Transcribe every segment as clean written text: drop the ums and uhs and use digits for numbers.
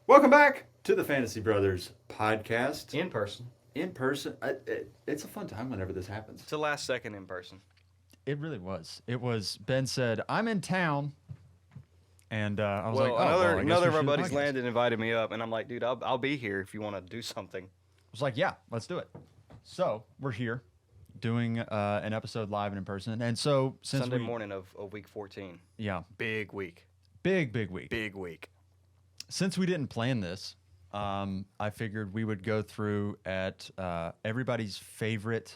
Welcome back to the Fantasy Brothers podcast. In person. In person. It's a fun time whenever this happens. It's the last second in person. It really was. It was. Ben said, "I'm in town," and I was Well, like, "Oh, well, I guess another we of our should do the buddies podcast." landed and invited me up, and I'm like, dude, I'll be here if you want to do something. I was like, "Yeah, let's do it." So we're here, doing an episode live and in person, and so since Sunday morning of week 14. yeah, Big week. big week. Big week. Since we didn't plan this, I figured we would go through at everybody's favorite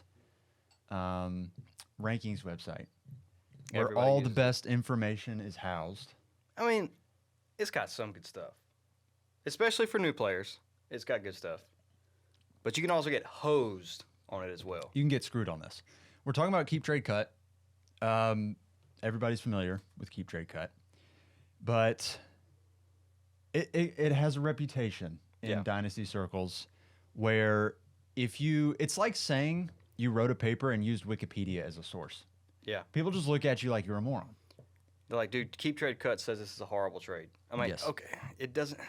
rankings website, where Everybody all the uses it. best information is housed. I mean, it's got some good stuff, especially for new players. It's got good stuff, but you can also get hosed on it as well. You can get screwed on this. We're talking about Keep Trade Cut. Everybody's familiar with Keep Trade Cut, but it has a reputation in Yeah. dynasty circles where it's like saying you wrote a paper and used Wikipedia as a source. Yeah. People just look at you like you're a moron. They're like, dude, Keep Trade Cut says this is a horrible trade. I'm like, Yes. okay, it doesn't.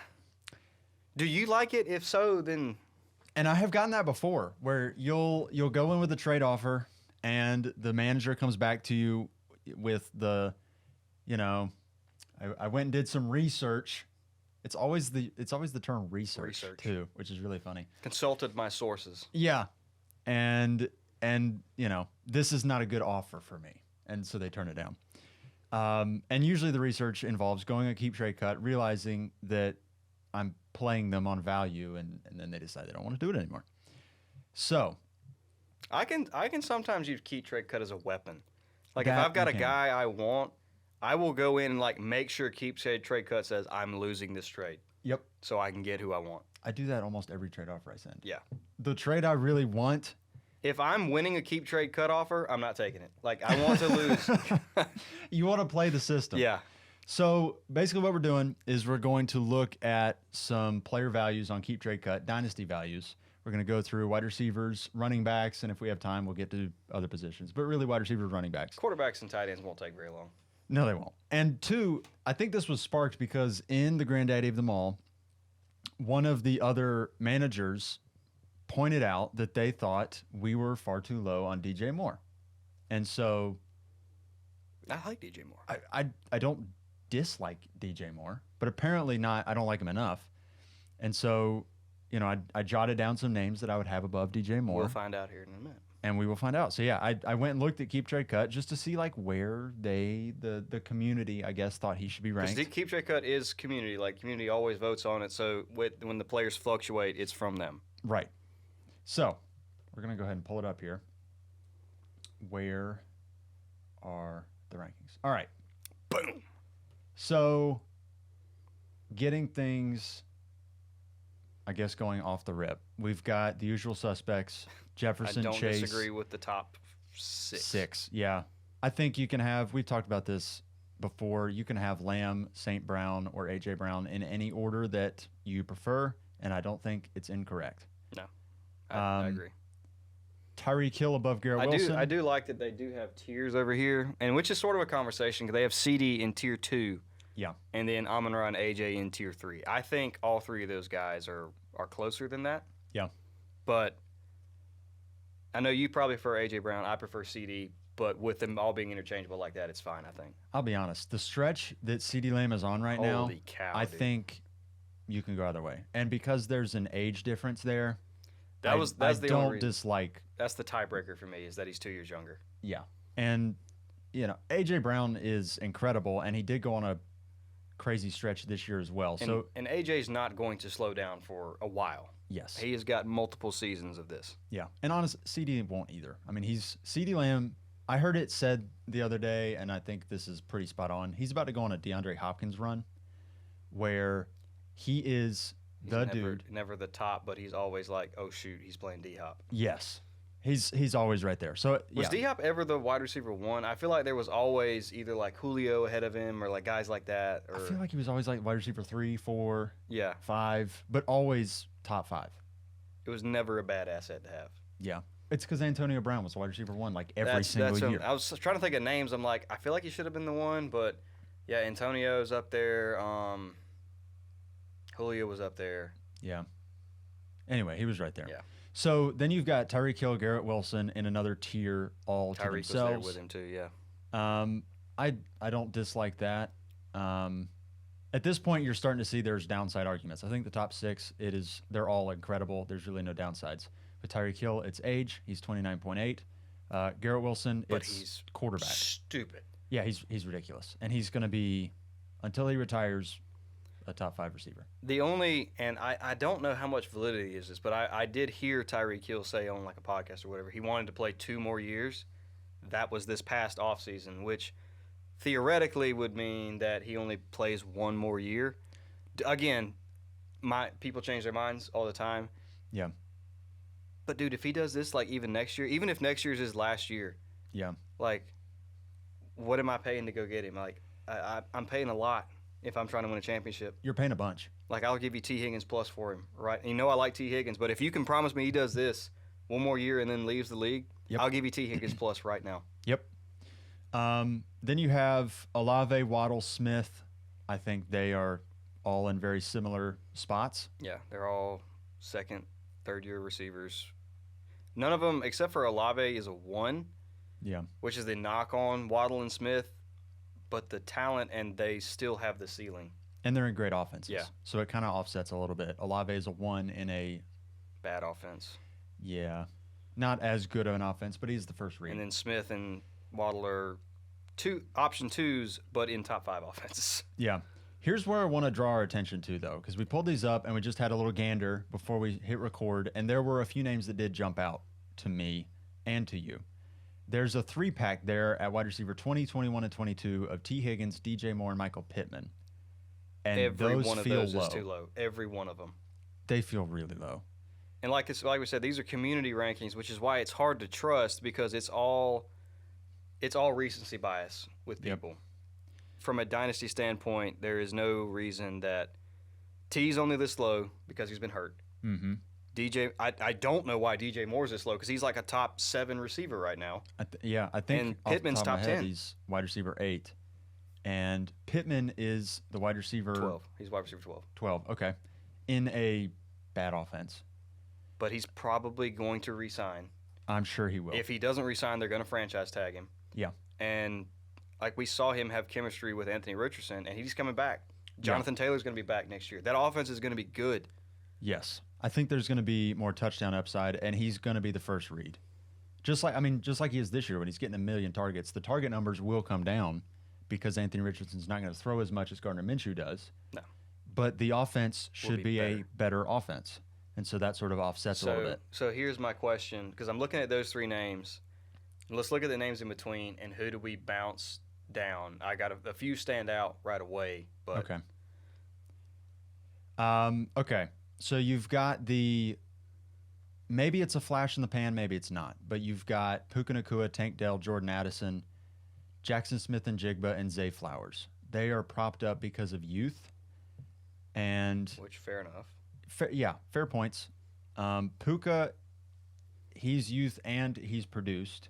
Do you like it? If so, then And I have gotten that before, where you'll go in with a trade offer, and the manager comes back to you with I went and did some research. It's always the term research too, which is really funny. consulted my sources. Yeah, and this is not a good offer for me, and so they turn it down. And usually the research involves going a Keep Trade Cut, realizing that I'm playing them on value, and then they decide they don't want to do it anymore. So I can sometimes use Keep Trade Cut as a weapon. Like That if I've got you a can. guy I want, I will go in and like make sure Keep Trade Cut says I'm losing this trade, yep, so I can get who I want. I do that almost every trade offer I send. Yeah. The trade I really want, If I'm winning a Keep Trade Cut offer, I'm not taking it. Like I want to lose. you want to play the system. Yeah. So basically what we're doing is we're going to look at some player values on Keep Trade Cut, dynasty values. We're going to go through wide receivers, running backs, and if we have time, we'll get to other positions. But really wide receivers, running backs. Quarterbacks and tight ends won't take very long. No, they won't. And two, I think this was sparked because in the granddaddy of them all, one of the other managers pointed out that they thought we were far too low on DJ Moore. And so I like DJ Moore. I don't dislike DJ Moore, but apparently not. I don't like him enough. And so, I jotted down some names that I would have above DJ Moore. We'll find out here in a minute. And we will find out. So yeah, I went and looked at Keep Trade Cut just to see like where the community, I guess, thought he should be ranked. Because Keep Trade Cut is community. Like community always votes on it. So when the players fluctuate, it's from them. Right. So we're gonna go ahead and pull it up here. Where are the rankings? All right. Boom. So getting things, I guess, going off the rip. We've got the usual suspects: Jefferson, I don't Chase. disagree with the top six. Six, yeah. I think you can have. We've talked about this before. You can have Lamb, St. Brown, or AJ Brown in any order that you prefer, and I don't think it's incorrect. No, I Um, agree. Tyreek Hill above Garrett Wilson. I do like that they do have tiers over here, and which is sort of a conversation because they have CD in tier 2. Yeah. And then Amon-Ra and AJ in tier 3. I think all three of those guys are closer than that. Yeah. But I know you probably prefer AJ Brown. I prefer CD. But with them all being interchangeable like that, it's fine, I think. I'll be honest. The stretch that CeeDee Lamb is on right now, Holy cow, I dude. think you can go either way. And because there's an age difference there, That's I the don't only reason. dislike. That's the tiebreaker for me is that he's 2 years younger. Yeah. And, AJ Brown is incredible, and he did go on a crazy stretch this year as well. So, And AJ's not going to slow down for a while. yes. He has got multiple seasons of this. Yeah. And honest, CD won't either. I mean, CeeDee Lamb, I heard it said the other day, and I think this is pretty spot on. He's about to go on a DeAndre Hopkins run where he is the dude. Never the top, but he's always like, oh, shoot, he's playing D-Hop. Yes. He's always right there. So, Was yeah. D-Hop ever the wide receiver 1? I feel like there was always either like Julio ahead of him or like guys like that. Or I feel like he was always like wide receiver 3, 4, yeah, 5, but always top 5. it was never a bad asset to have. Yeah. It's because Antonio Brown was wide receiver 1 like every single year. I was trying to think of names. I'm like, I feel like he should have been the one, but yeah, Antonio's up there. Julio was up there. Yeah. Anyway, he was right there. Yeah. So then you've got Tyreek Hill, Garrett Wilson in another tier all to Tyreek was themselves. there with him too, yeah. I don't dislike that. At this point, you're starting to see there's downside arguments. I think the top 6, they're all incredible. There's really no downsides. With Tyreek Hill, it's age. He's 29.8. Garrett Wilson, But it's he's quarterback. stupid. Yeah, he's ridiculous, and he's going to be, until he retires, a top 5 receiver. The only, and I don't know how much validity is this, but I did hear Tyreek Hill say on like a podcast or whatever, he wanted to play 2 more years. That was this past offseason, which theoretically would mean that he only plays 1 more year. Again, people change their minds all the time. Yeah. But dude, if he does this like even next year, even if next year's his last year, Yeah. like, what am I paying to go get him? Like, I'm paying a lot if I'm trying to win a championship. You're paying a bunch. Like, I'll give you T. Higgins plus for him, right? And I like T. Higgins, but if you can promise me he does this 1 more year and then leaves the league, Yep. I'll give you T. Higgins plus right now. Yep. Then you have Olave, Waddle, Smith. I think they are all in very similar spots. Yeah, they're all second, third-year receivers. None of them, except for Olave, is a 1, Yeah. which is the knock on Waddle and Smith, but the talent, and they still have the ceiling. And they're in great offenses. Yeah. So it kind of offsets a little bit. Olave is a 1 in a, Bad offense. not as good of an offense, but he's the first read. And then Smith and Waddle are option 2s, but in top 5 offenses. Yeah. Here's where I want to draw our attention to, though, because we pulled these up and we just had a little gander before we hit record, and there were a few names that did jump out to me and to you. There's a 3-pack there at wide receiver 20, 21, and 22 of T. Higgins, DJ Moore, and Michael Pittman. And Every those one of feel those low. is too low. Every one of them. They feel really low. And like we said, these are community rankings, which is why it's hard to trust because it's all recency bias with Yep. people. From a dynasty standpoint, there is no reason that T's only this low because he's been hurt. Mm-hmm. I don't know why DJ Moore's this low because he's like a top 7 receiver right now. I think And off the Pittman's top of my top head, 10. he's wide receiver 8. And Pittman is the wide receiver 12. He's wide receiver 12. 12. Okay. In a bad offense. But he's probably going to resign. I'm sure he will. If he doesn't resign, they're going to franchise tag him. Yeah. And like we saw him have chemistry with Anthony Richardson, and he's coming back. Jonathan Taylor's going to be back next year. That offense is going to be good. Yes. I think there's going to be more touchdown upside, and he's going to be the first read. Just like he is this year when he's getting 1 million targets. The target numbers will come down because Anthony Richardson's not going to throw as much as Gardner Minshew does. No. But the offense should be be a better offense. And so that sort of offsets a little bit. So here's my question, because I'm looking at those 3 names. Let's look at the names in between, and who do we bounce down? I got a few stand out right away. But Okay. Okay. So you've got maybe it's a flash in the pan, maybe it's not. But you've got Puka Nacua, Tank Dell, Jordan Addison, Jackson Smith and Jigba, and Zay Flowers. They are propped up because of youth. And which, fair enough. fair points. Puka, he's youth and he's produced.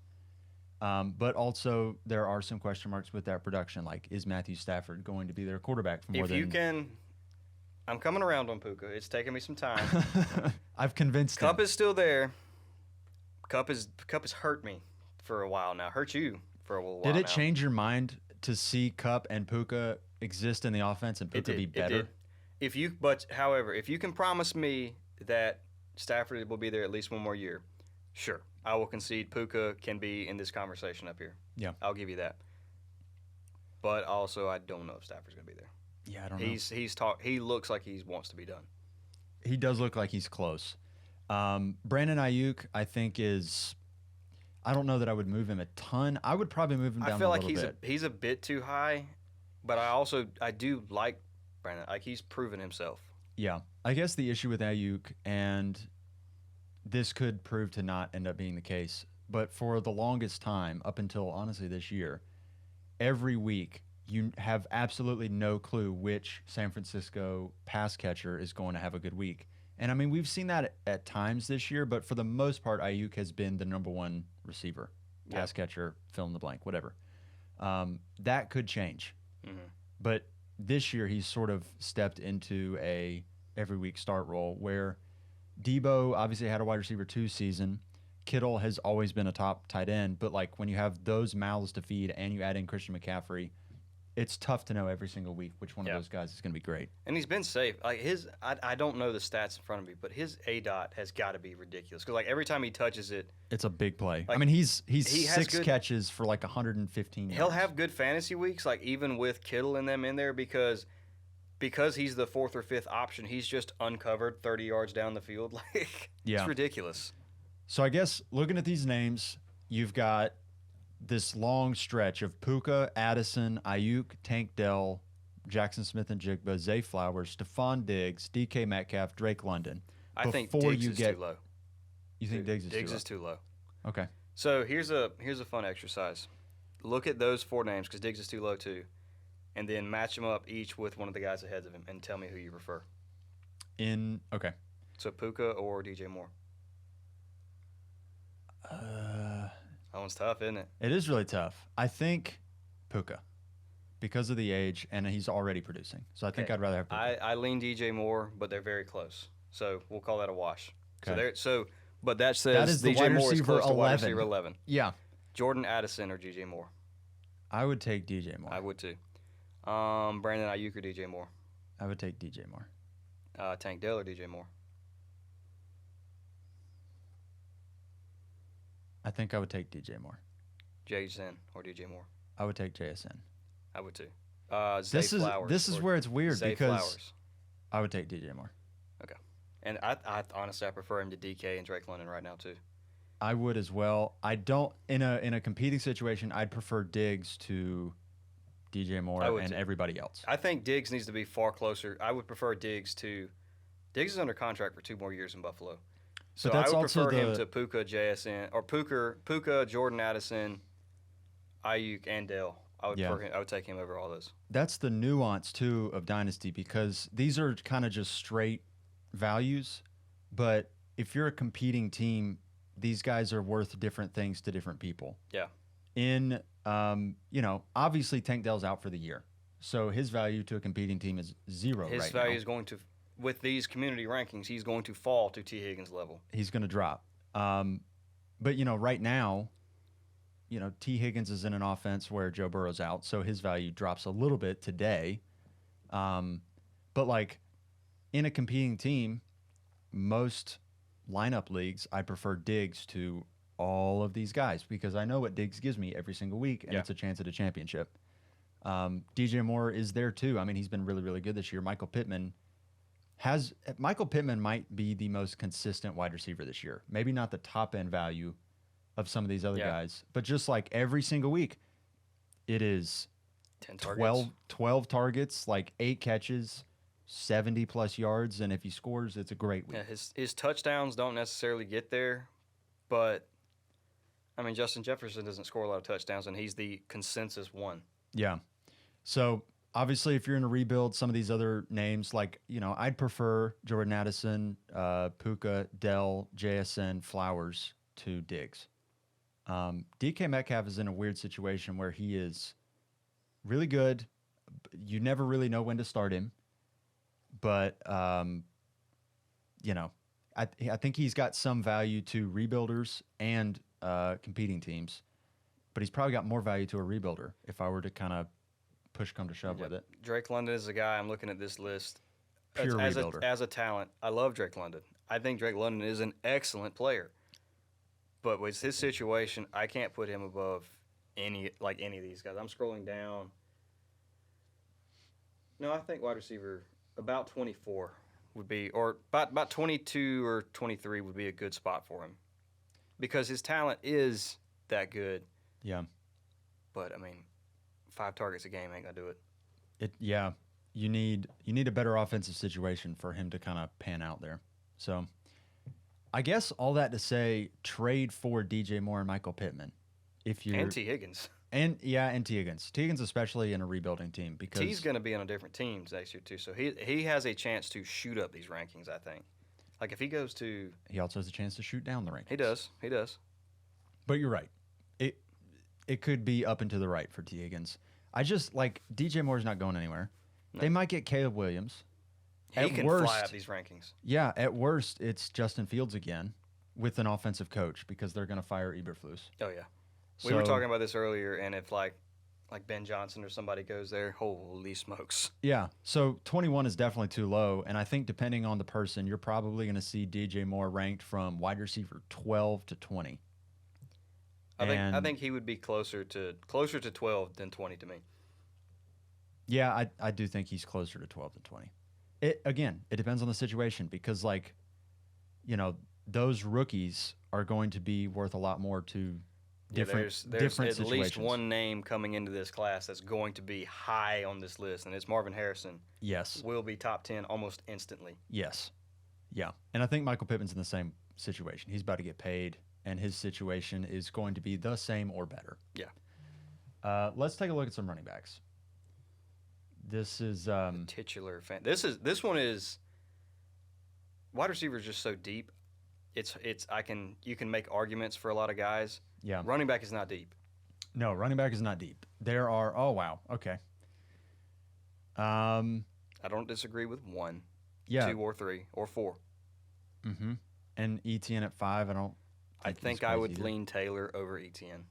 But also there are some question marks with that production. Like, is Matthew Stafford going to be their quarterback for more than... I'm coming around on Puka. It's taking me some time. I've convinced Cup him. is still there. Cup has hurt me for a while now. Hurt you for a little while Did it now. change your mind to see Cup and Puka exist in the offense and Puka be better? It did. However, if you can promise me that Stafford will be there at least 1 more year, sure, I will concede Puka can be in this conversation up here. Yeah. I'll give you that. But also, I don't know if Stafford's going to be there. Yeah, I don't know. He looks like he wants to be done. He does look like he's close. Brandon Ayuk, I think, is... I don't know that I would move him a ton. I would probably move him down I feel a like little bit. he's a bit too high, but I do like Brandon. Like, he's proven himself. Yeah. I guess the issue with Ayuk, and this could prove to not end up being the case, but for the longest time, up until honestly this year, every week you have absolutely no clue which San Francisco pass catcher is going to have a good week. And I mean, we've seen that at times this year, but for the most part, Ayuk has been the number 1 receiver, pass catcher, fill in the blank, whatever. That could change. Mm-hmm. But this year, he's sort of stepped into a every week start role where Debo obviously had a wide receiver 2 season. Kittle has always been a top tight end, but like when you have those mouths to feed and you add in Christian McCaffrey, it's tough to know every single week which one of those guys is going to be great. And he's been safe. Like I don't know the stats in front of me, but his ADOT has got to be ridiculous because like every time he touches it, it's a big play. Like, I mean, he's he has 6 good, catches for like 115 yards. He'll have good fantasy weeks, like even with Kittle and them in there because he's the 4th or 5th option. He's just uncovered 30 yards down the field. Like it's ridiculous. So I guess looking at these names, you've got this long stretch of Puka, Addison, Ayuk, Tank Dell, Jackson Smith and Jigba, Zay Flowers, Stefon Diggs, DK Metcalf, Drake London. I think Diggs is too low. You think Diggs is too low? Diggs is too low. Okay. So here's a fun exercise. Look at those 4 names because Diggs is too low too, and then match them up each with one of the guys ahead of him and tell me who you prefer. Okay. So Puka or DJ Moore. That one's tough, isn't it? It is really tough. I think Puka because of the age, and he's already producing. So I think I'd rather have Puka. I lean DJ Moore, but they're very close. So we'll call that a wash. Okay. But that says that is the DJ wide Moore is receiver close to wide 11. receiver 11. Yeah. Jordan Addison or DJ Moore. I would take DJ Moore. I would too. Brandon Ayuk or DJ Moore. I would take DJ Moore. Tank Dell or DJ Moore. I think I would take DJ Moore. JSN or DJ Moore. I would take JSN. I would too. Zay Flowers. This is where it's weird Zay because Flowers. I would take DJ Moore. Okay. And I honestly I prefer him to DK and Drake London right now too. I would as well. I don't in a competing situation. I'd prefer Diggs to DJ Moore and everybody else. I think Diggs needs to be far closer. I would prefer Diggs to. Diggs is under contract for 2 more years in Buffalo, so I would prefer him to Puka, JSN or Puka, Jordan Addison, Ayuk, and Dell. I would prefer him. I would take him over all those. That's the nuance too of Dynasty because these are kind of just straight values, but if you're a competing team, these guys are worth different things to different people. Yeah. In obviously Tank Dell's out for the year, so his value to a competing team is 0. His value is going to, with these community rankings, he's going to fall to T. Higgins level. He's going to drop. But right now, T. Higgins is in an offense where Joe Burrow's out, so his value drops a little bit today. But like in a competing team, most lineup leagues, I prefer Diggs to all of these guys because I know what Diggs gives me every single week, and it's a chance at a championship. DJ Moore is there too. I mean, he's been really, really good this year. Michael Pittman might be the most consistent wide receiver this year. Maybe not the top end value of some of these other guys, but just like every single week, it is 12 targets, like 8 catches, 70+ yards, and if he scores, it's a great week. Yeah, his touchdowns don't necessarily get there, but I mean Justin Jefferson doesn't score a lot of touchdowns, and he's the consensus one. Yeah. So obviously, if you're in a rebuild, some of these other names, like I'd prefer Jordan Addison, Puka, Dell, JSN, Flowers to Diggs. DK Metcalf is in a weird situation where he is really good. You never really know when to start him. But, I think he's got some value to rebuilders and competing teams. But he's probably got more value to a rebuilder if I were to kind of push come to shove with it. Drake London is a guy I'm looking at this list. Pure rebuilder. As a talent, I love Drake London. I think Drake London is an excellent player. But with his situation, I can't put him above any of these guys. I'm scrolling down. No, I think wide receiver about 24 would be, or about 22 or 23 would be a good spot for him, because his talent is that good. Yeah. But I mean, 5 targets a game ain't gonna do it. You need a better offensive situation for him to kind of pan out there. So, I guess all that to say, trade for DJ Moore and Michael Pittman, if you and T Higgins. And T Higgins. T Higgins especially in a rebuilding team because T's going to be on a different team next year too, so he has a chance to shoot up these rankings. I think, like if he goes to, he also has a chance to shoot down the rankings. He does. But you're right. It could be up and to the right for T Higgins. I just like DJ Moore's not going anywhere. No. They might get Caleb Williams. He can fly up these rankings. Yeah, at worst, it's Justin Fields again with an offensive coach because they're going to fire Eberflus. Oh, yeah. We were talking about this earlier, and if, like Ben Johnson or somebody goes there, holy smokes. Yeah, so 21 is definitely too low, and I think depending on the person, you're probably going to see DJ Moore ranked from wide receiver 12 to 20. I think he would be closer to 12 than 20 to me. Yeah, I do think he's closer to 12 than 20. It depends on the situation because, like, you know, those rookies are going to be worth a lot more to there's different at least one name coming into this class that's going to be high on this list, and it's Marvin Harrison. Yes. Will be top 10 almost instantly. Yes. Yeah. And I think Michael Pittman's in the same situation. He's about to get paid, and his situation is going to be the same or better. Yeah. Let's take a look at some running backs. This is titular fan. This one is wide receiver is just so deep. You can make arguments for a lot of guys. Yeah. Running back is not deep. No, running back is not deep. There are okay. I don't disagree with 1, 2 or 3 or 4. Mm-hmm. And ETN at 5, I think I would lean Taylor over ETN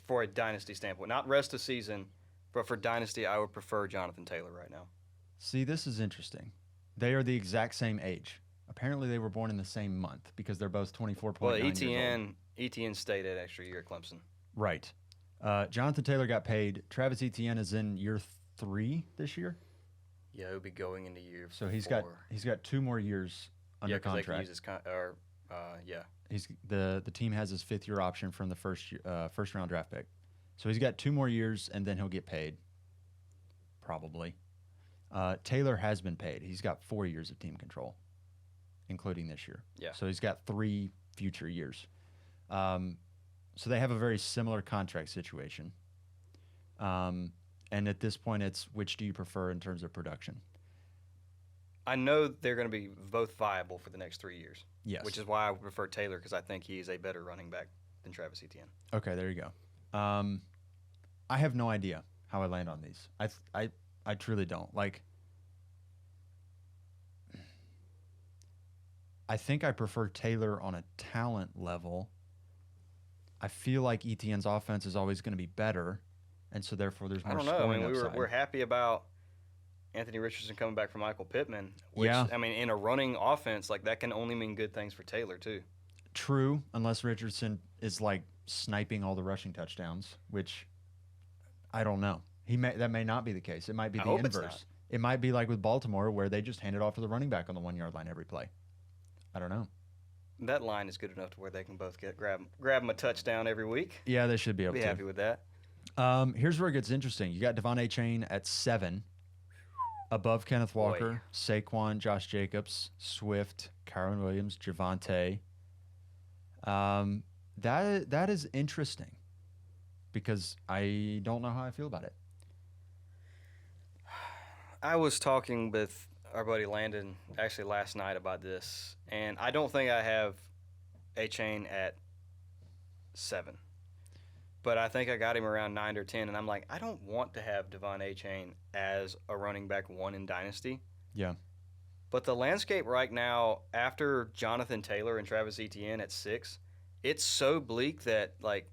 for a dynasty standpoint. Not rest of season, but for dynasty, I would prefer Jonathan Taylor right now. See, this is interesting. They are the exact same age. Apparently, they were born in the same month because they're both 24.9 years old. ETN stayed an extra year at Clemson. Right. Jonathan Taylor got paid. Travis Etienne is in year 3 this year. Yeah, he'll be going into year 4. So he's got 2 more years under contract. They can use his the team has his 5th-year option from the first round draft pick. So he's got 2 more years, and then he'll get paid. Probably. Taylor has been paid. He's got 4 years of team control, including this year. Yeah. So he's got 3 future years. So they have a very similar contract situation. And at this point, it's which do you prefer in terms of production? I know they're going to be both viable for the next 3 years. Yes. Which is why I prefer Taylor because I think he's a better running back than Travis Etienne. Okay, there you go. I have no idea how I land on these. I truly don't. Like, I think I prefer Taylor on a talent level. I feel like Etienne's offense is always going to be better, and so therefore there's more I don't know. scoring I mean, upside. we're happy about Anthony Richardson coming back from Michael Pittman. Which, Yeah. I mean, in a running offense, like that can only mean good things for Taylor too. True, unless Richardson is like sniping all the rushing touchdowns, which I don't know. That may not be the case. It might be the hope it's inverse. not. It might be like with Baltimore where they just hand it off to the running back on the 1-yard line every play. I don't know. That line is good enough to where they can both grab them a touchdown every week. Yeah, they should be able Be to. happy with that. Here's where it gets interesting. You got DeVon Achane at 7, above Kenneth Walker, Saquon, Josh Jacobs, Swift, Kyron Williams, Javonte. That is interesting because I don't know how I feel about it. I was talking with our buddy Landon actually last night about this, and I don't think I have Achane at 7. But I think I got him around 9 or 10, and I'm like, I don't want to have DeVon Achane as a running back 1 in Dynasty. Yeah. But the landscape right now, after Jonathan Taylor and Travis Etienne at 6, it's so bleak that, like,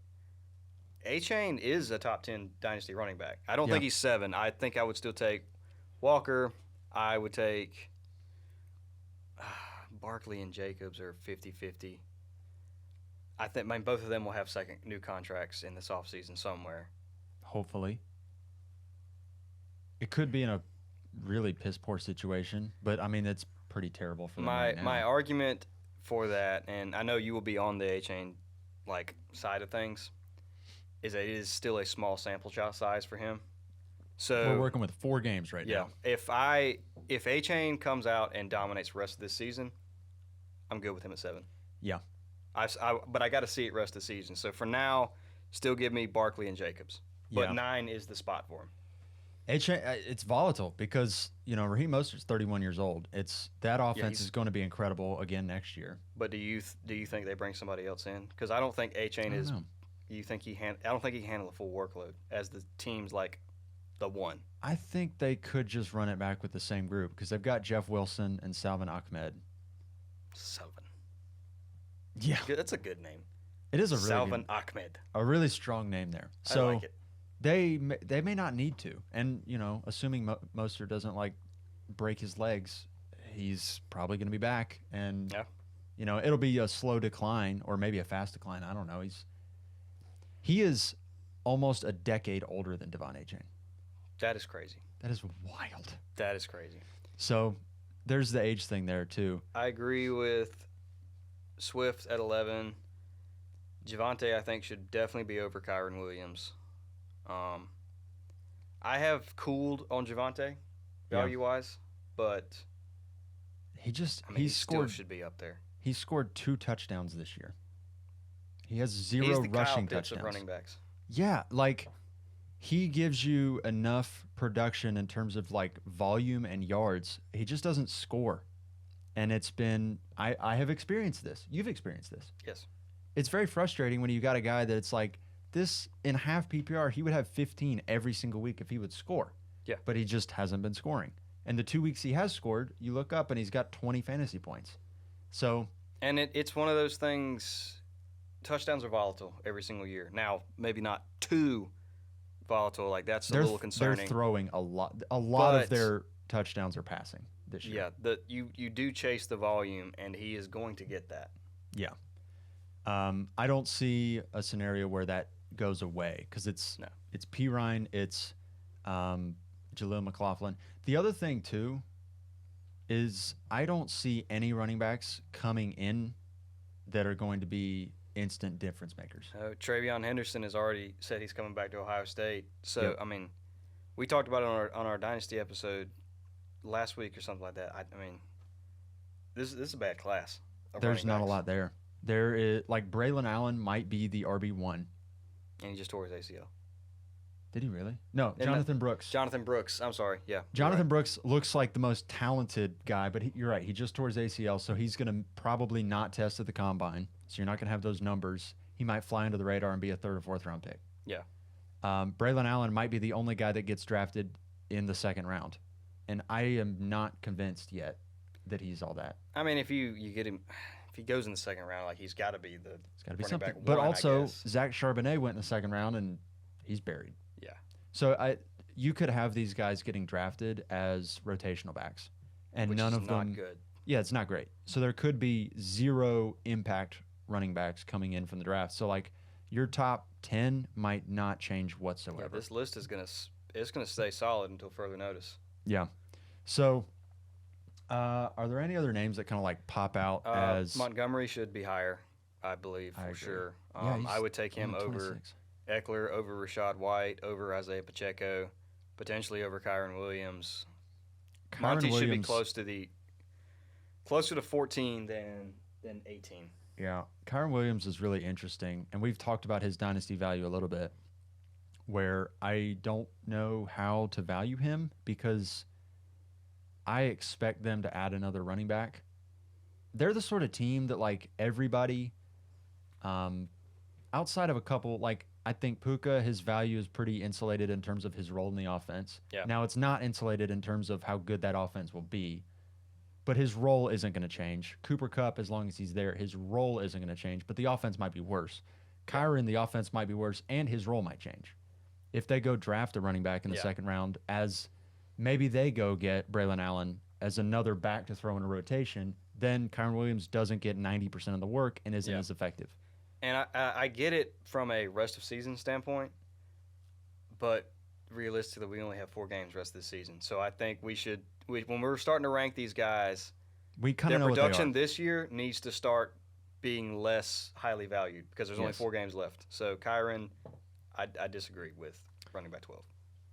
Achane is a top 10 Dynasty running back. I don't think he's 7. I think I would still take Walker. I would take Barkley and Jacobs are 50-50. I think both of them will have new contracts in this offseason somewhere. Hopefully. It could be in a really piss-poor situation, but, I mean, it's pretty terrible for them right now. My argument for that, and I know you will be on the Achane side of things, is that it is still a small sample size for him. So we're working with 4 games right now. If Achane comes out and dominates the rest of this season, I'm good with him at 7. Yeah. But I got to see it rest of the season. So for now, still give me Barkley and Jacobs. But 9 is the spot for him. It's volatile because, Raheem Mostert's 31 years old. That offense is going to be incredible again next year. But do you think they bring somebody else in? Because I don't think Achane is. I don't think he can handle a full workload as the teams the the one. I think they could just run it back with the same group because they've got Jeff Wilson and Salvin Ahmed. Salvin. Yeah, That's a good name. it is a really Salvin Ahmed. a really strong name there. I So like it. they may not need to, and assuming Mostert doesn't like break his legs, he's probably going to be back, and Yeah. it'll be a slow decline or maybe a fast decline. I don't know. He is almost a decade older than DeVon Achane. That is crazy. That is wild. That is crazy. So there's the age thing there too. I agree with Swift at 11. Javonte, I think, should definitely be over Kyron Williams. I have cooled on Javonte value-wise, but He still should be up there. He scored 2 touchdowns this year. He has He's 0 the rushing Kyle Pitts touchdowns. of running backs. Yeah, like he gives you enough production in terms of like volume and yards. He just doesn't score. And it's been I have experienced this. You've experienced this. Yes. It's very frustrating when you got a guy that it's like this in half PPR, he would have 15 every single week if he would score. Yeah. But he just hasn't been scoring. And the 2 weeks he has scored, you look up and he's got 20 fantasy points. So And it's one of those things, touchdowns are volatile every single year. Now, maybe not too volatile, like that's a little concerning. They're throwing a lot of But- their touchdowns are passing this year. Yeah, you do chase the volume, and he is going to get that. Yeah. I don't see a scenario where that goes away because it's Pirine, it's Jaleel McLaughlin. The other thing too is I don't see any running backs coming in that are going to be instant difference makers. Travion Henderson has already said he's coming back to Ohio State. So Yep. I mean, we talked about it on our Dynasty episode last week or something like that. I mean, this is a bad class. There's not a lot there. There is like Braylon Allen might be the RB1. And he just tore his ACL. Did he really? No, Isn't Jonathan Brooks. Jonathan Brooks. I'm sorry. Yeah. you're Jonathan right. Brooks looks like the most talented guy, but you're right. He just tore his ACL, so he's going to probably not test at the combine. So you're not going to have those numbers. He might fly under the radar and be a 3rd or 4th round pick. Yeah. Braylon Allen might be the only guy that gets drafted in the 2nd round, and I am not convinced yet that he's all that. I mean, if you get him, if he goes in the 2nd round, like he's got to be the. It's got to be running something. back But one, I also, guess. Zach Charbonnet went in the 2nd round, and he's buried. Yeah. So you could have these guys getting drafted as rotational backs, and Which none is of them. not good. Yeah, it's not great. So there could be 0 impact running backs coming in from the draft. So like your top 10 might not change whatsoever. Yeah, this list is gonna stay solid until further notice. Yeah. So are there any other names that kind of like pop out as Montgomery should be higher, I believe, I for agree. sure. Yeah, he's I would take him only over 26. Eckler, over Rashad White, over Isaiah Pacheco, potentially over Kyron Williams. Kyron Monty should be Williams- closer to 14 than 18. Yeah, Kyron Williams is really interesting, and we've talked about his dynasty value a little bit, where I don't know how to value him because I expect them to add another running back. They're the sort of team that like everybody, outside of a couple, like I think Puka, his value is pretty insulated in terms of his role in the offense. Yeah. Now it's not insulated in terms of how good that offense will be. But his role isn't going to change. Cooper Kupp, as long as he's there, his role isn't going to change. But the offense might be worse. Kyron, the offense might be worse, and his role might change. If they go draft a running back in the 2nd round, as maybe they go get Braylon Allen as another back to throw in a rotation, then Kyron Williams doesn't get 90% of the work and isn't as effective. And I get it from a rest of season standpoint, but realistically, we only have 4 games rest of the season. So I think when we're starting to rank these guys, We kind their of know production what they are. this year needs to start being less highly valued because there's only Yes. 4 games left. So Kyron, I disagree with running back 12.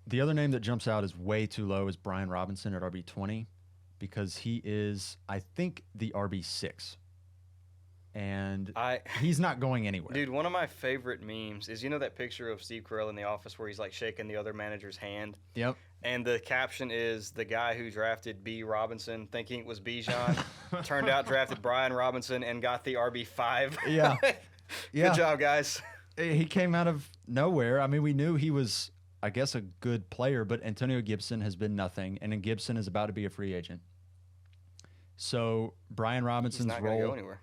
The other name that jumps out is way too low is Brian Robinson at RB20 because he is, I think, the RB6. And he's not going anywhere. Dude, one of my favorite memes is that picture of Steve Carell in the office where he's like shaking the other manager's hand, Yep. and the caption is the guy who drafted B. Robinson thinking it was Bijan turned out drafted Brian Robinson and got the RB5. Yeah. Good job, guys. He came out of nowhere. I mean, we knew he was I guess, a good player, but Antonio Gibson has been nothing, and then Gibson is about to be a free agent. So Brian He's Robinson's not going to role, go anywhere.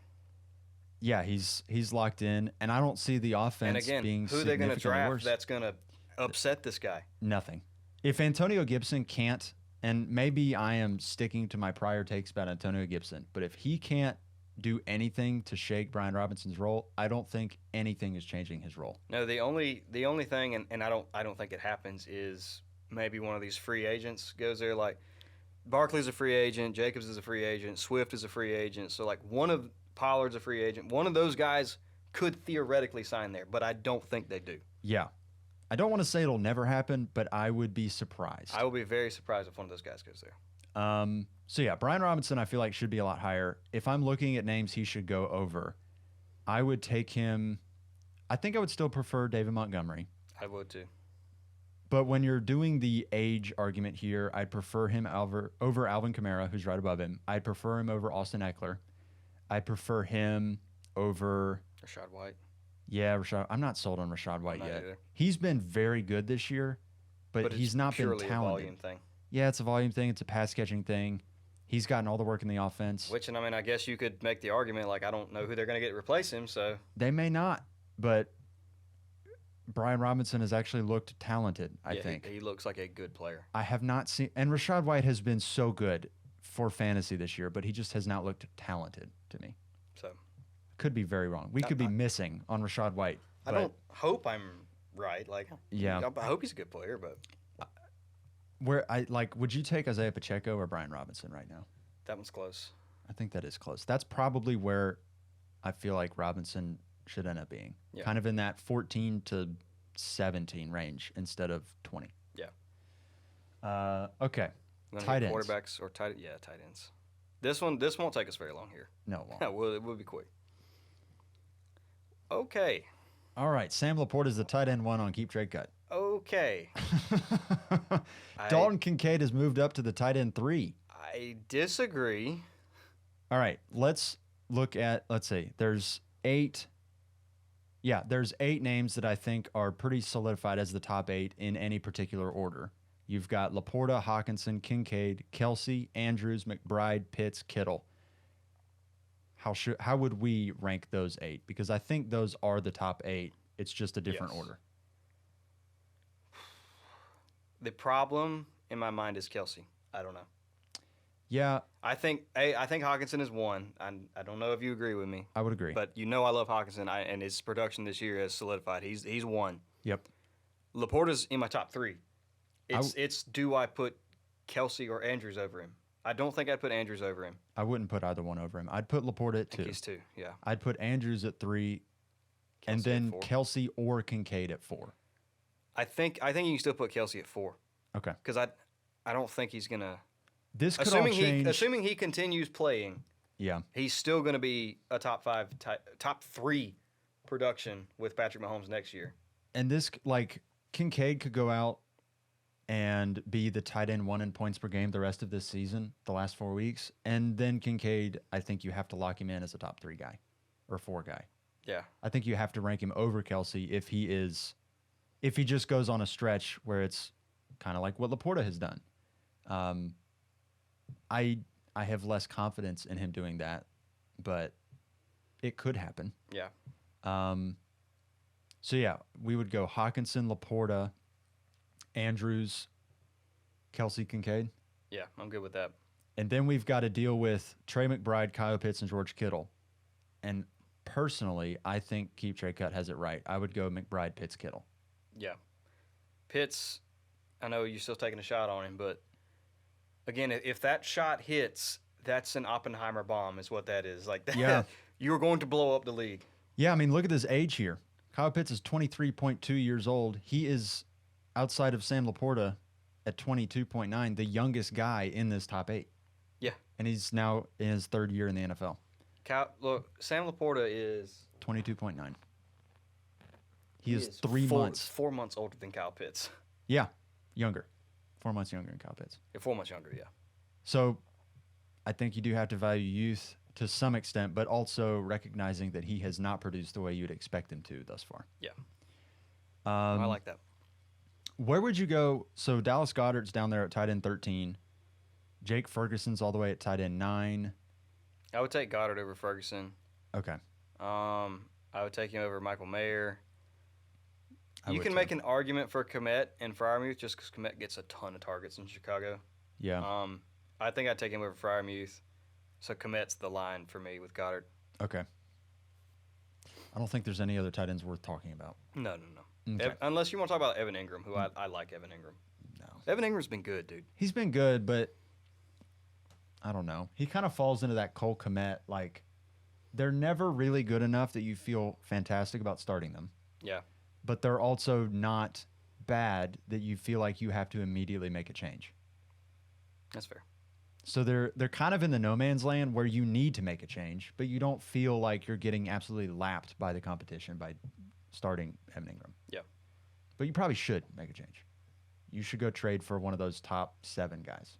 yeah, he's locked in, and I don't see the offense And again, being who are they going to significantly draft worse. that's going to upset this guy? Nothing. If Antonio Gibson can't, and maybe I am sticking to my prior takes about Antonio Gibson, but if he can't do anything to shake Brian Robinson's role, I don't think anything is changing his role. No, the only thing, and I don't think it happens, is maybe one of these free agents goes there. Like Barkley's a free agent, Jacobs is a free agent, Swift is a free agent. So like one of Pollard's a free agent. One of those guys could theoretically sign there, but I don't think they do. Yeah. I don't want to say it'll never happen, but I would be surprised. I will be very surprised if one of those guys goes there. So yeah, Brian Robinson I feel like should be a lot higher. If I'm looking at names he should go over, I would take him. I think I would still prefer David Montgomery. I would too. But when you're doing the age argument here, I'd prefer him over Alvin Kamara, who's right above him. I'd prefer him over Austin Eckler. I'd prefer him over Rashad White. Yeah, Rashad. I'm not sold on Rashad White not yet. either. He's been very good this year, but he's not been purely a talented. volume thing. Yeah, it's a volume thing. It's a pass catching thing. He's gotten all the work in the offense. Which, and I mean, I guess you could make the argument, like, I don't know who they're going to get to replace him, so. They may not, but Brian Robinson has actually looked talented, I think. He looks like a good player. I have not seen, and Rashad White has been so good for fantasy this year, but he just has not looked talented to me. So. Could be very wrong. We could be missing on Rashad White. I don't hope I'm right. Like, yeah. I hope he's a good player, but. Would you take Isaiah Pacheco or Brian Robinson right now? That one's close. I think that is close. That's probably where I feel like Robinson should end up being. Yeah. Kind of in that 14 to 17 range instead of 20. Yeah. Okay. Tight ends. Quarterbacks or tight ends. This won't take us very long here. No, it won't. It will be quick. Okay. All right. Sam Laporte is the tight end one on Keep Trade Cut. Okay. Dalton Kincaid has moved up to the tight end 3. I disagree. All right. Let's see. There's 8. Yeah, there's 8 names that I think are pretty solidified as the top 8 in any particular order. You've got Laporta, Hawkinson, Kincaid, Kelsey, Andrews, McBride, Pitts, Kittle. How would we rank those 8? Because I think those are the top 8. It's just a different order. The problem in my mind is Kelsey. I don't know. Yeah. I think Hawkinson is 1. I don't know if you agree with me. I would agree. But I love Hawkinson, and his production this year has solidified. He's 1. Yep. Laporta's in my top 3. It's do I put Kelsey or Andrews over him? I don't think I'd put Andrews over him. I wouldn't put either one over him. I'd put Laporta at 2. I think he's 2, yeah. I'd put Andrews at 3, Kelsey and then at 4. Kelsey or Kincaid at 4. I think you can still put Kelsey at 4. Okay. Because I don't think he's gonna. This could all change. Assuming he continues playing. Yeah. He's still gonna be a top 3 production with Patrick Mahomes next year. And this, Kincaid could go out and be the tight end 1 in points per game the rest of this season, the last 4 weeks, and then Kincaid, I think you have to lock him in as a top 3 guy or 4 guy. Yeah. I think you have to rank him over Kelsey if he just goes on a stretch where it's kind of like what Laporta has done. I have less confidence in him doing that, but it could happen. Yeah. So yeah, we would go Hawkinson, Laporta, Andrews, Kelsey, Kincaid. Yeah, I'm good with that. And then we've got to deal with Trey McBride, Kyle Pitts, and George Kittle. And personally, I think Keep Trade Cut has it right. I would go McBride, Pitts, Kittle. Yeah. Pitts, I know you're still taking a shot on him, but again, if that shot hits, that's an Oppenheimer bomb is what that is. Like that, yeah. You're going to blow up the league. Yeah, I mean, look at his age here. Kyle Pitts is 23.2 years old. He is, outside of Sam Laporta, at 22.9, the youngest guy in this top 8. Yeah. And he's now in his 3rd year in the NFL. Look, Sam Laporta is 22.9. He is 3 months. 4 months older than Kyle Pitts. Yeah, younger. 4 months younger than Kyle Pitts. Yeah, 4 months younger, yeah. So I think you do have to value youth to some extent, but also recognizing that he has not produced the way you'd expect him to thus far. Yeah. I like that. Where would you go? So Dallas Goedert's down there at tight end 13. Jake Ferguson's all the way at tight end 9. I would take Goddard over Ferguson. Okay. I would take him over Michael Mayer. I You would can too. make an argument for Kmet and Freiermuth just because Kmet gets a ton of targets in Chicago. Yeah. I think I'd take him over Freiermuth. So Kmet's the line for me with Goddard. Okay. I don't think there's any other tight ends worth talking about. No. Okay. Unless you want to talk about Evan Ingram, who I like Evan Ingram. No. Evan Ingram's been good, dude. He's been good, but I don't know. He kind of falls into that Cole Kmet, like, they're never really good enough that you feel fantastic about starting them. Yeah. But they're also not bad that you feel like you have to immediately make a change. That's fair. So they're kind of in the no man's land where you need to make a change, but you don't feel like you're getting absolutely lapped by the competition by starting Evan Ingram. Yeah. But you probably should make a change. You should go trade for one of those top 7 guys.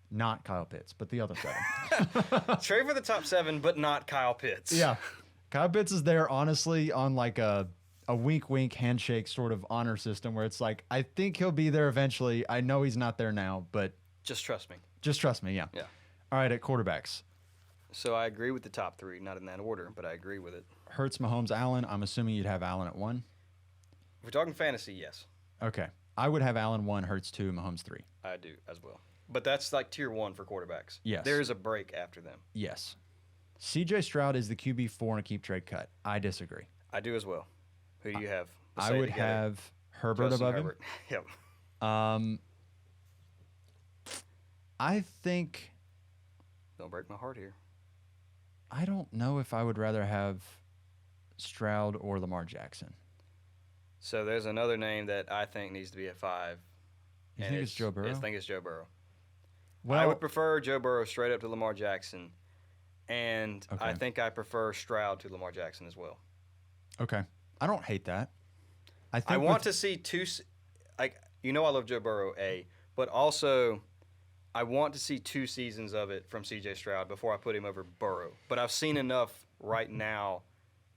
Not Kyle Pitts, but the other 7. Trade for the top 7, but not Kyle Pitts. Yeah. Kyle Pitts is there, honestly, on like a wink-wink handshake sort of honor system where it's like, I think he'll be there eventually. I know he's not there now, but Just trust me. just trust me, yeah. Yeah. All right, at quarterbacks. So I agree with the top 3, not in that order, but I agree with it. Hurts, Mahomes, Allen. I'm assuming you'd have Allen at 1. If we're talking fantasy, yes. Okay. I would have Allen 1, Hurts 2, Mahomes 3. I do as well. But that's like tier 1 for quarterbacks. Yes. There is a break after them. Yes. CJ Stroud is the QB4 in a keep trade cut. I disagree. I do as well. Who do you have? I Say it would together. have Herbert Justin above Herbert. Yep. him. I think Don't break my heart here. I don't know if I would rather have Stroud or Lamar Jackson. So there's another name that I think needs to be at 5. You and think it's Joe Burrow? I think it's Joe Burrow. Well, I would prefer Joe Burrow straight up to Lamar Jackson, and I Okay. think I prefer Stroud to Lamar Jackson as well. okay. I don't hate that. I think I want to see I love Joe Burrow, but also I want to see 2 seasons of it from C.J. Stroud before I put him over Burrow. But I've seen enough right now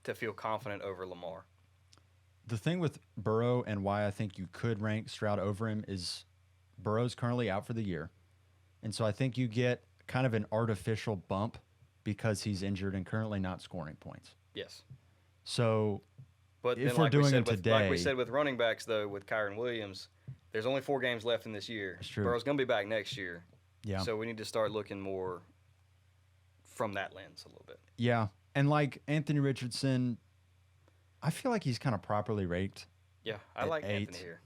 to feel confident over Lamar. the thing with Burrow and why I think you could rank Stroud over him is Burrow's currently out for the year. And so I think you get kind of an artificial bump because he's injured and currently not scoring points. Yes. So But if then, we're like we doing said it with, today, like we said with running backs, though, with Kyron Williams, there's only 4 games left in this year. That's true. Burrow's going to be back next year. yeah. So we need to start looking more from that lens a little bit. Yeah. And like Anthony Richardson, I feel like he's kind of properly ranked. Yeah, I At like 8. Anthony here.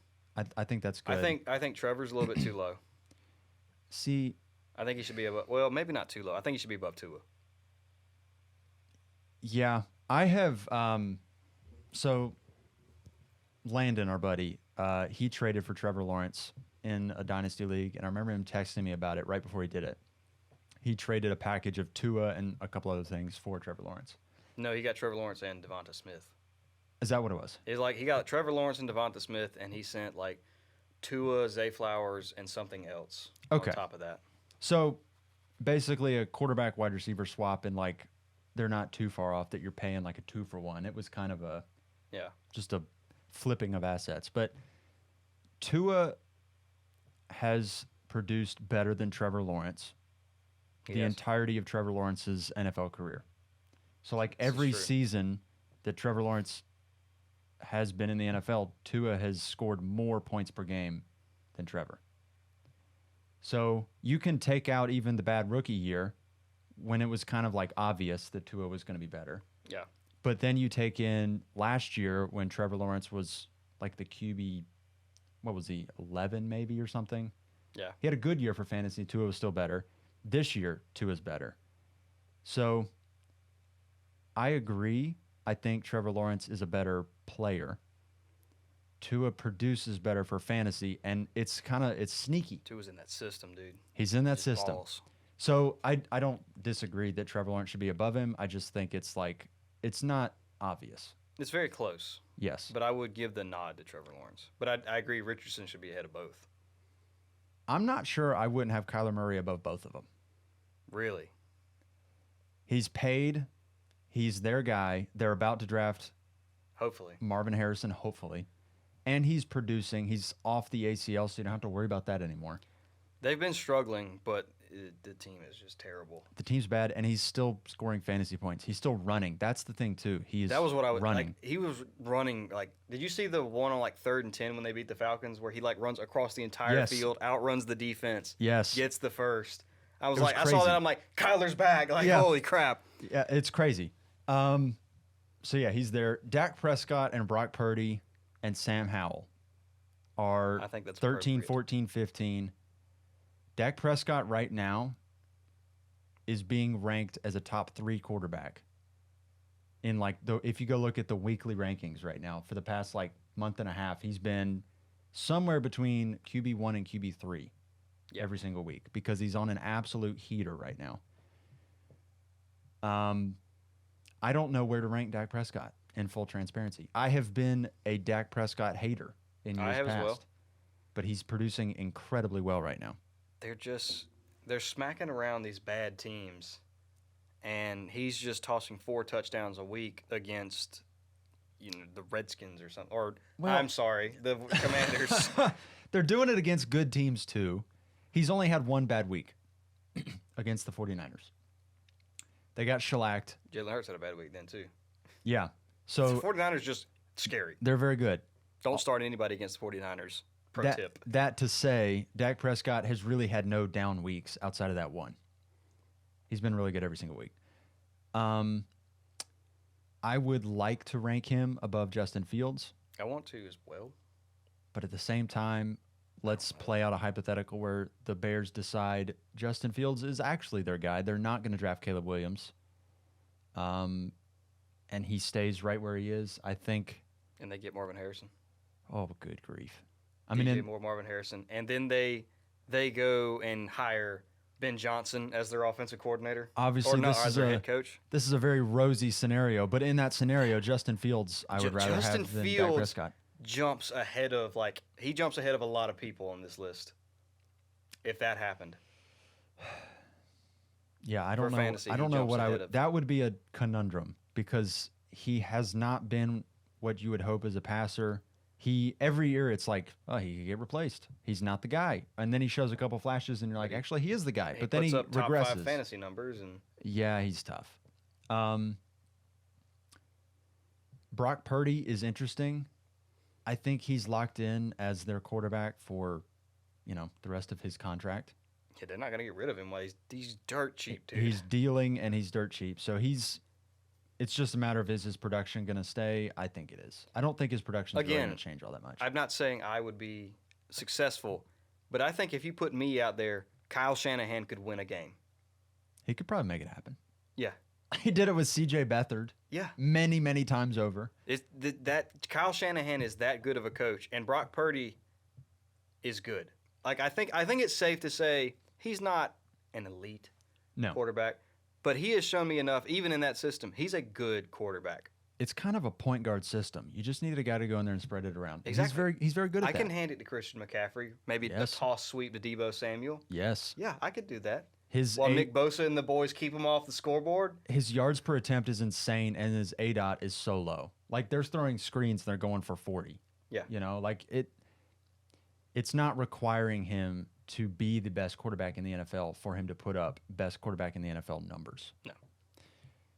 I think that's good. I think Trevor's a little bit too low. See, I think he should be above. Well, maybe not too low. I think he should be above Tua. yeah, I have. So Landon, our buddy, he traded for Trevor Lawrence in a dynasty league, and I remember him texting me about it right before he did it. He traded a package of Tua and a couple other things for Trevor Lawrence. No, he got Trevor Lawrence and Devonta Smith. Is that what it was? It's like he got Trevor Lawrence and Devonta Smith, and he sent like Tua, Zay Flowers, and something else Okay. on top of that. So basically a quarterback wide receiver swap, and like they're not too far off that you're paying like a 2-for-1. It was kind of Yeah. just a flipping of assets. But Tua has produced better than Trevor Lawrence He the has. entirety of Trevor Lawrence's NFL career. So like This is every true. season that Trevor Lawrence has been in the NFL, Tua has scored more points per game than Trevor. So you can take out even the bad rookie year when it was kind of like obvious that Tua was going to be better. Yeah. But then you take in last year when Trevor Lawrence was like the QB, what was he, 11 maybe or something? Yeah. He had a good year for fantasy. Tua was still better. This year, Tua's better. So I agree. I think Trevor Lawrence is a better player. Tua produces better for fantasy, and it's sneaky. Tua's in that system, dude. He's in that Just system. balls. So I don't disagree that Trevor Lawrence should be above him. I just think it's like, it's not obvious. It's very close, Yes. but I would give the nod to Trevor Lawrence. But I agree Richardson should be ahead of both. I'm not sure I wouldn't have Kyler Murray above both of them. Really? He's paid. He's their guy. They're about to draft Hopefully. Marvin Harrison, hopefully. and he's producing. He's off the ACL, so you don't have to worry about that anymore. They've been struggling, but the team is just terrible. The team's bad, and he's still scoring fantasy points. He's still running. That's the thing too. That was what I was running. like. He was running like. Did you see the one on like 3rd and 10 when they beat the Falcons, where he like runs across the entire Yes. field, outruns the defense, Yes. gets the first. I was It was like, I saw crazy. that. I'm like, Kyler's back. Like, Yeah. holy crap. Yeah, it's crazy. So yeah, he's there. Dak Prescott and Brock Purdy and Sam Howell are I think that's 13, appropriate. 14, 15. Dak Prescott right now is being ranked as a top 3 quarterback. In like if you go look at the weekly rankings right now, for the past like month and a half, he's been somewhere between QB1 and QB3 every single week because he's on an absolute heater right now. I don't know where to rank Dak Prescott in full transparency. I have been a Dak Prescott hater in years I have past, as well. but he's producing incredibly well right now. They're smacking around these bad teams, and he's just tossing 4 touchdowns a week against, the Redskins or something. Or Well- I'm sorry, the Commanders. They're doing it against good teams too. He's only had one bad week against the 49ers. They got shellacked. Jalen Hurts had a bad week then too. Yeah. The So 49ers just scary. they're very good. Don't start anybody against the 49ers. Pro that, tip. That to say, Dak Prescott has really had no down weeks outside of that one. He's been really good every single week. I would like to rank him above Justin Fields, I want to as well. but at the same time, let's play out a hypothetical where the Bears decide Justin Fields is actually their guy. They're not going to draft Caleb Williams. And he stays right where he is. I think, And they get Marvin Harrison. oh, good grief. I DJ mean, Moore, Marvin Harrison. And then they go and hire Ben Johnson as their offensive coordinator. obviously Or no, this as is their a head coach. this is a very rosy scenario, but in that scenario, Justin Fields I would rather Justin have than Dak Fields Prescott. jumps ahead of a lot of people on this list. If that happened. Yeah, I For don't know. fantasy, I he don't know jumps what I ahead would. of- That would be a conundrum because he has not been what you would hope as a passer. He every year it's like, oh, he could get replaced. He's not the guy, and then he shows a couple flashes, and you're like, actually, he is the guy. But then puts he up top regresses. 5 fantasy numbers and Yeah, he's tough. Brock Purdy is interesting. I think he's locked in as their quarterback for, the rest of his contract. yeah, they're not gonna get rid of him while he's dirt cheap, dude. He's dealing and he's dirt cheap. So it's just a matter of is his production going to stay? I think it is. I don't think his production is really Again, going to change all that much. I'm not saying I would be successful, but I think if you put me out there, Kyle Shanahan could win a game. He could probably make it happen. Yeah. He did it with C.J. Beathard Yeah. many, many times over. That Kyle Shanahan is that good of a coach, and Brock Purdy is good. Like I think it's safe to say he's not an elite No, quarterback, but he has shown me enough, even in that system. He's a good quarterback. it's kind of a point guard system. You just needed a guy to go in there and spread it around. And Exactly. He's very good at I that. can hand it to Christian McCaffrey. Maybe Yes. a toss sweep to Deebo Samuel. Yes. Yeah, I could do that. His While A- Nick Bosa and the boys keep him off the scoreboard. his yards per attempt is insane, and his ADOT is so low. Like they're throwing screens, and they're going for 40. Yeah. It's not requiring him to be the best quarterback in the NFL for him to put up best quarterback in the NFL numbers. No.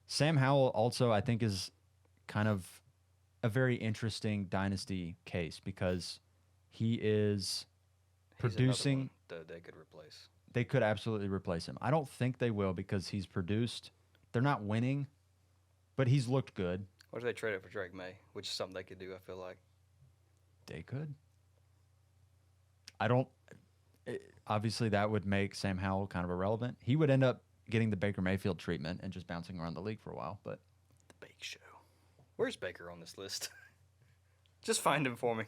Sam Howell also, I think, is kind of a very interesting dynasty case because he is He's another producing. one that they could replace. They could absolutely replace him. I don't think they will because he's produced. They're not winning, but he's looked good. Or do they trade it for Drake May, which is something they could do, I feel like. They could. I don't. Obviously, that would make Sam Howell kind of irrelevant. He would end up getting the Baker Mayfield treatment and just bouncing around the league for a while. But The Bake Show. Where's Baker on this list? Just find him for me.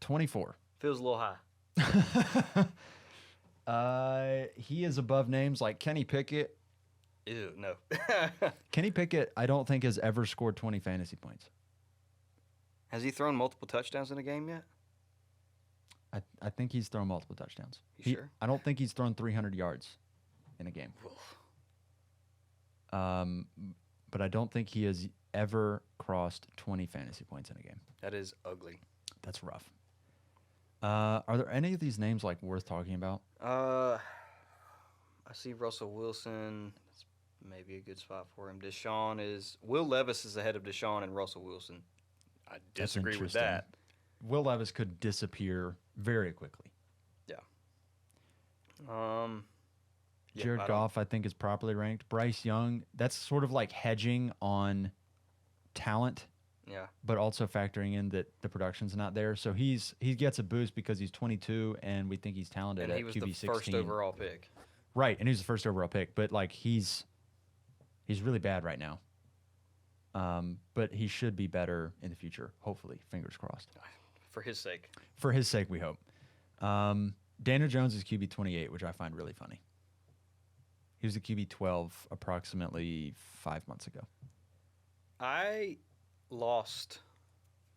24. Feels a little high. He is above names like Kenny Pickett. Ew, no. Kenny Pickett, I don't think has ever scored 20 fantasy points. Has he thrown multiple touchdowns in a game yet? I think he's thrown multiple touchdowns. You sure? I don't think he's thrown 300 yards in a game. but I don't think he has ever crossed 20 fantasy points in a game. That is ugly. That's rough. Are there any of these names like worth talking about? I see Russell Wilson. That's maybe a good spot for him. Will Levis is ahead of Deshaun and Russell Wilson. I That's disagree with interesting. that. Will Levis could disappear very quickly. Yeah, Jared Goff, I think, is properly ranked. Bryce Young, that's sort of like hedging on talent, Yeah. but also factoring in that the production's not there. So he gets a boost because he's 22 and we think he's talented And at he was QB the 16. first overall pick. Right, and he's the first overall pick, but like he's really bad right now. But he should be better in the future, hopefully. Fingers crossed. For his sake. For his sake, we hope. Daniel Jones is QB 28, which I find really funny. He was a QB 12 approximately 5 months ago. I lost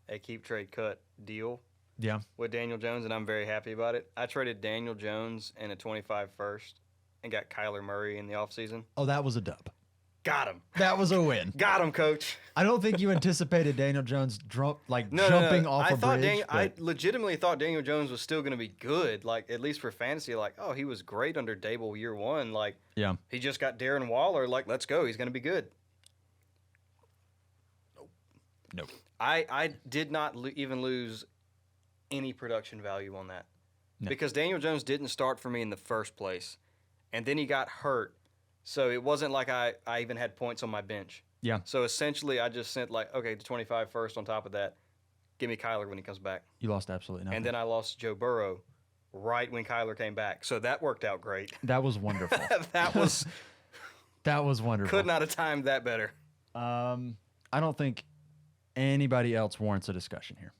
a keep trade cut deal Yeah. with Daniel Jones, and I'm very happy about it. I traded Daniel Jones and a 25 first and got Kyler Murray in the offseason. Oh, that was a dub. Got him. That was a win. Got him, coach. I don't think you anticipated Daniel Jones No, jumping off I a thought bridge. I legitimately thought Daniel Jones was still going to be good, like at least for fantasy. Like, oh, he was great under Dable year one. Like, yeah. he just got Darren Waller. Like, let's go. He's going to be good. Nope. I did not even lose any production value on that No. because Daniel Jones didn't start for me in the first place, and then he got hurt. So it wasn't like I even had points on my bench. Yeah. So essentially, I just sent like, okay, the 25 first on top of that. Give me Kyler when he comes back. You lost absolutely nothing. And then I lost Joe Burrow right when Kyler came back. So that worked out great. That was wonderful. That was That was wonderful. could not have timed that better. I don't think anybody else warrants a discussion here.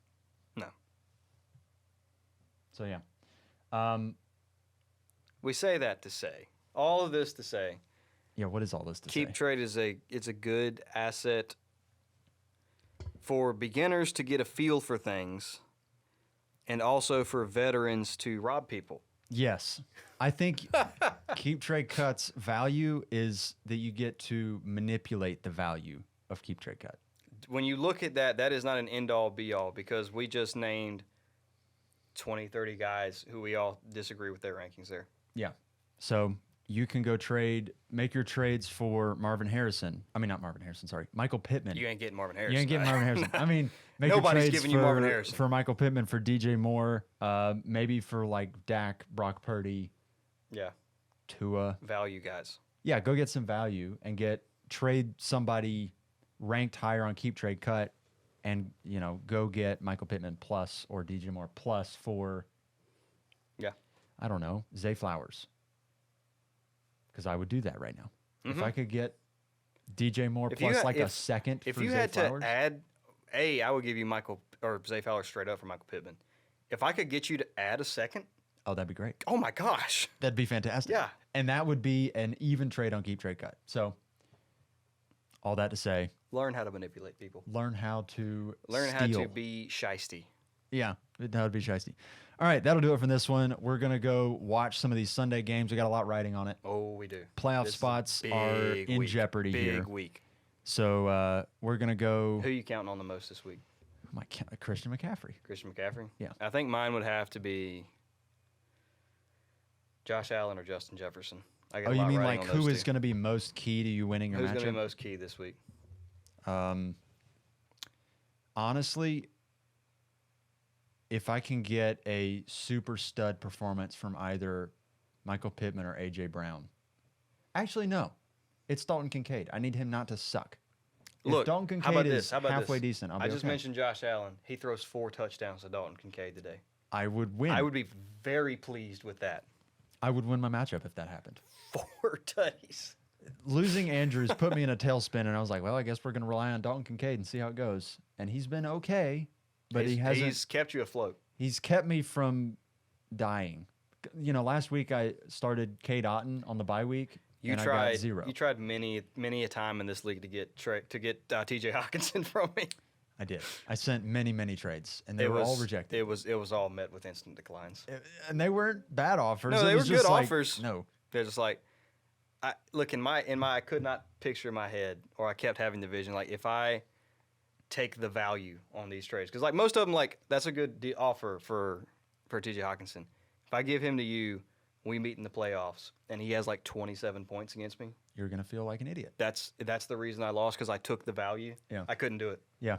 No. So yeah. We say that to say all of this to say. Yeah, what is all this to Keep say? trade it's a good asset for beginners to get a feel for things, and also for veterans to rob people. Yes. I think keep trade cuts value is that you get to manipulate the value of keep trade cut. When you look at that, that is not an end-all, be-all, because we just named 20, 30 guys who we all disagree with their rankings there. Yeah. So you can go make your trades for Marvin Harrison. I mean, not Marvin Harrison, sorry. Michael Pittman. You ain't getting Marvin Harrison. You ain't getting Marvin Harrison. I mean, make Nobody's your trades giving you Marvin Harrison. for Michael Pittman, for DJ Moore, maybe for like Dak, Brock Purdy, Yeah, Tua. value guys. Yeah, go get some value and trade somebody ranked higher on keep trade cut, and go get Michael Pittman plus or DJ Moore plus for Yeah. I don't know, Zay Flowers. Because I would do that right now. If I could get DJ Moore If you plus had- like a if- second If for you Zay had Flowers. to add, I would give you Michael or Zay Flowers straight up for Michael Pittman. If I could get you to add a second, Oh, that'd be great. oh my gosh. That'd be fantastic. Yeah. And that would be an even trade on keep trade cut. So all that to say, Learn how to manipulate people. learn how to Learn how steal. to be shiesty. Yeah, that would be shiesty. All right, that'll do it from this one. We're going to go watch some of these Sunday games. We got a lot riding on it. Oh, we do. Playoff This is a spots are big in week. jeopardy big here. week. So we're going to go Who you counting on the most this week? Christian McCaffrey. Christian McCaffrey? Yeah. I think mine would have to be Josh Allen or Justin Jefferson. I got Oh, a you lot mean riding like on those who is two. going to be most key to you winning your Who's going to be matchup? most key this week? Honestly, if I can get a super stud performance from either Michael Pittman or A.J. Brown. Actually, no. It's Dalton Kincaid. I need him not to suck. Look, if Dalton how about Kincaid this? is How about halfway this? decent, I'll be I just okay. mentioned Josh Allen. He throws 4 touchdowns to Dalton Kincaid today. I would win. I would be very pleased with that. I would win my matchup if that happened. 4 tutties. Losing Andrews put me in a tailspin, and I was like, well, I guess we're going to rely on Dalton Kincaid and see how it goes. And he's been okay, but He's kept you afloat. He's kept me from dying. Last week I started Cade Otton on the bye week, You and I tried got 0. You tried many a time in this league to get T.J. Hawkinson from me. I did. I sent many trades, and they were all rejected. It was all met with instant declines. And they weren't bad offers. No, It they was were just good like, offers. No. They're just like, look in my I could not picture in my head, or I kept having the vision like if I take the value on these trades, because like most of them, like that's a good offer for T.J. Hawkinson. If I give him to you, we meet in the playoffs, and he has like 27 points against me. You're gonna feel like an idiot. That's the reason I lost, because I took the value. Yeah. I couldn't do it. Yeah.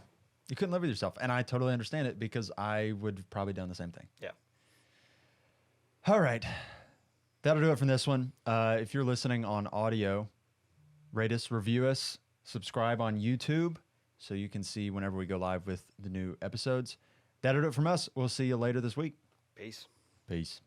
You couldn't live with yourself. And I totally understand it because I would have probably done the same thing. Yeah. All right. That'll do it from this one. If you're listening on audio, rate us, review us, subscribe on YouTube so you can see whenever we go live with the new episodes. That'll do it from us. We'll see you later this week. Peace. Peace.